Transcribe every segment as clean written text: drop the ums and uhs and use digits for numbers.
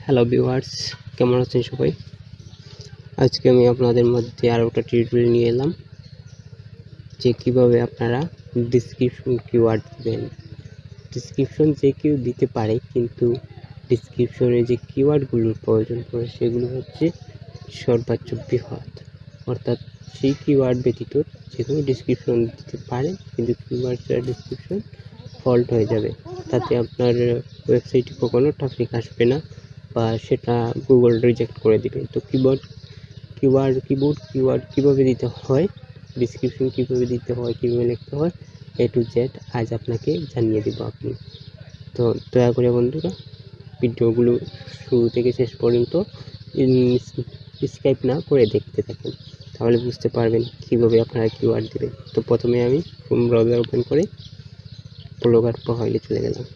Hello viewers, কেমন আছেন সবাই? আজকে আমি আপনাদের মধ্যে আরও একটা টিউটোরিয়াল নিয়ে এলাম যে কিভাবে আপনারা ডিসক্রিপশন কিওয়ার্ড দিবেন। ডিসক্রিপশন যে কেউ দিতে পারে, কিন্তু ডিসক্রিপশনে যে কিওয়ার্ডগুলোর প্রয়োজন পড়ে সেগুলো হচ্ছে সর্বোচ্চ বৃহৎ, অর্থাৎ সেই কিওয়ার্ড ব্যতীত যে কোনো ডিসক্রিপশন দিতে পারে, কিন্তু কিওয়ার্ডটার ডিসক্রিপশন ফল্ট হয়ে যাবে, তাতে আপনার ওয়েবসাইটে কখনো ট্রাফিক আসবে না বা সেটা গুগল রিজেক্ট করে দিবে। তো কিওয়ার্ড কীভাবে দিতে হয়, ডিসক্রিপশন কীভাবে দিতে হয়, কীভাবে লিখতে হয়, A to Z আজ আপনাকে জানিয়ে দেবো আপনি। তো দয়া করে বন্ধুরা ভিডিওগুলো শুরু থেকে শেষ পর্যন্ত স্কিপ না করে দেখতে থাকেন, তাহলে বুঝতে পারবেন কীভাবে আপনারা কিওয়ার্ড দেবেন। তো প্রথমে আমি ক্রোম ব্রাউজার ওপেন করে ব্লগার প্রোফাইলে চলে গেলাম।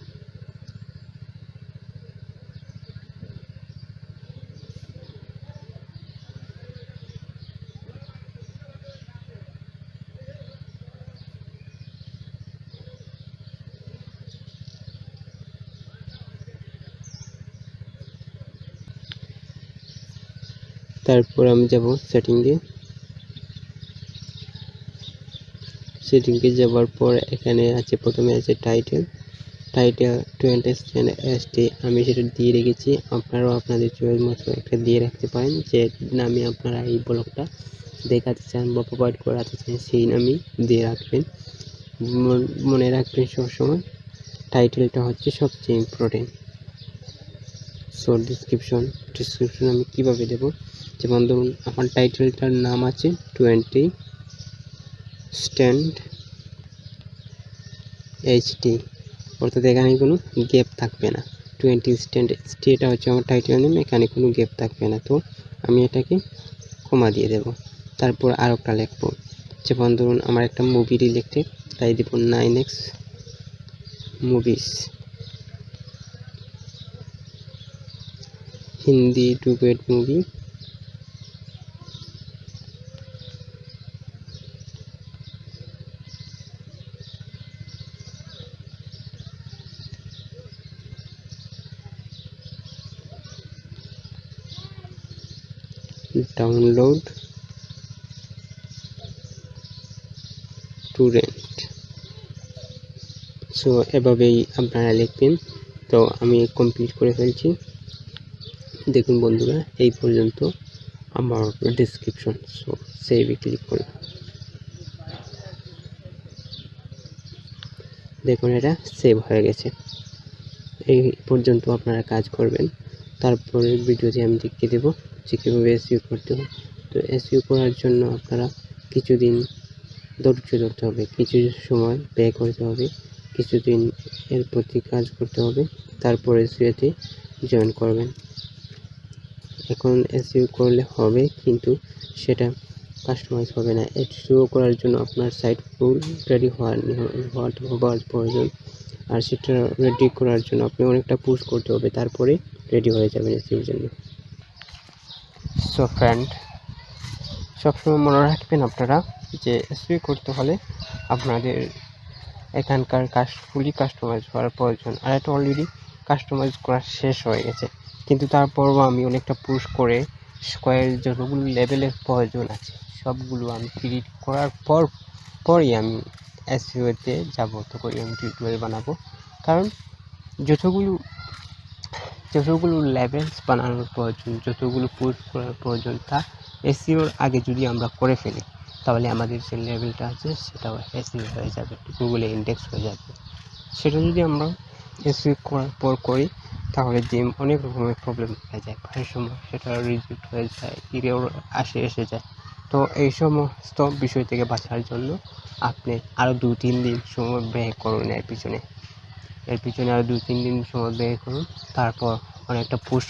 তারপর আমি যাব সেটিংয়ে যাওয়ার পর এখানে আছে, প্রথমে আছে টাইটেল টু আন্ডারস্ট্যান্ড এসটি, আমি সেটা দিয়ে রেখেছি। আপনারাও আপনাদের চয়েস মতো একটা দিয়ে রাখতে পারেন, যে নামে আপনারা এই ব্লগটা দেখাতে চান বা প্রোভাইড করাতে চান সেই নামই দিয়ে রাখবেন। মনে রাখবেন সবসময় টাইটেলটা হচ্ছে সবচেয়ে ইম্পর্টেন্ট। সো ডিসক্রিপশন আমি কীভাবে দেবো, যেমন ধরুন আমার টাইটেলটার নাম আছে 20 স্ট্যান্ড এইচডি, অর্থাৎ এখানে কোনো গ্যাপ থাকবে না। 20 স্ট্যান্ড এইচডি এটা হচ্ছে আমার টাইটেল নেম, এখানে কোনো গ্যাপ থাকবে না। তো আমি এটাকে কমা দিয়ে দেব। তারপর আর একটা লিখবো, যেমন ধরুন আমার একটা মুভি রিলেটেড, তাই দেব 9x movies, Hindi dubbed movie, download torrent. So এভাবেই আপনারা লিখবেন। তো আমি কমপ্লিট করে ফেলছি। দেখুন বন্ধুরা, এই পর্যন্ত আমার ডিসক্রিপশন। সো সেভে ক্লিক করলাম, দেখুন এটা সেভ হয়ে গেছে। এই পর্যন্ত আপনারা কাজ করবেন। তারপরের ভিডিওতে আমি দেখিয়ে দেবো যে কীভাবে এসইও করতে হয়। তো এসইও করার জন্য আপনারা কিছুদিন ধৈর্য ধরতে হবে, কিছু সময় ব্যয় করতে হবে, কিছুদিন এর প্রতি কাজ করতে হবে, তারপর এসইওতে জয়েন করবেন। এখন এসইও করলে হবে, কিন্তু সেটা কাস্টমাইজ হবে না। এসইও করার জন্য আপনার সাইট ফুল রেডি হওয়ার প্রয়োজন, আর সেটা রেডি করার জন্য আপনি অনেকটা পুশ করতে হবে, তারপরে রেডি হয়ে যাবেন এসইওর জন্য। সো ফ্রেন্ড, সবসময় মনে রাখবেন আপনারা যে এসইও করতে হলে আপনাদের এখানকার ফুলি কাস্টমাইজ করার প্রয়োজন। আর এটা অলরেডি কাস্টমাইজ করা শেষ হয়ে গেছে, কিন্তু তারপরও আমি অনেকটা পুশ করে স্কোয়ারের যতগুলো লেভেলের প্রয়োজন আছে সবগুলো আমি ক্রিয়েট করার পরই আমি এসইওতে যাব, তখন আমি টিউটোরিয়াল বানাবো। কারণ যতগুলো লেভেলস বানানোর প্রয়োজন, যতগুলো পুশ করার প্রয়োজন, তা এসইওর আগে যদি আমরা করে ফেলি, তাহলে আমাদের যে লেভেলটা আছে সেটাও এসইও হয়ে যাবে, গুগলে ইন্ডেক্স হয়ে যাবে। সেটা যদি আমরা এসইও করার পর করি, তাহলে যে অনেক রকমের প্রবলেম হয়ে যায়, প্রায় সময় সেটা রিজেক্ট হয়ে যায়, এরর এসে যায়। তো এই সমস্ত বিষয় থেকে বাঁচার জন্য আপনি আরও 2-3 দিন সময় ব্যয় করুন এর পিছনে আরও 2-3 দিন সময় ব্যয় করুন। তারপর অনেকটা পুশ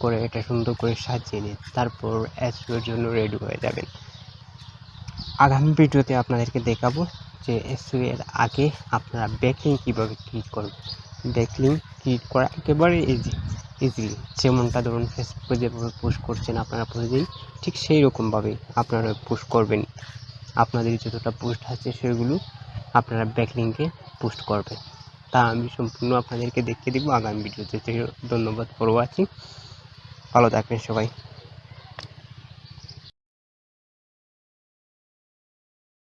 করে এটা সুন্দর করে সাজিয়ে নিন, তারপর এসইওর জন্য রেডি হয়ে যাবেন। আগামী ভিডিওতে আপনাদেরকে দেখাবো যে এসইও এর আগে আপনারা ব্যাকলিং কীভাবে ক্রিয়েট করবেন। ব্যাকলিং ক্রিয়েট করা একেবারে ইজিলি, যেমনটা ধরুন ফেসবুকে যেভাবে পোস্ট করছেন আপনারা প্রতিদিন, ঠিক সেই রকমভাবেই আপনারা পোস্ট করবেন। আপনাদের যতটা পোস্ট আছে সেগুলো আপনারা ব্যাকলিংকে পোস্ট করবেন। তা আমি সম্পূর্ণ আপনাদেরকে দেখিয়ে দেবো আগামী ভিডিওতে। ধন্যবাদ ফর ওয়াচিং, ভালো থাকবেন সবাই।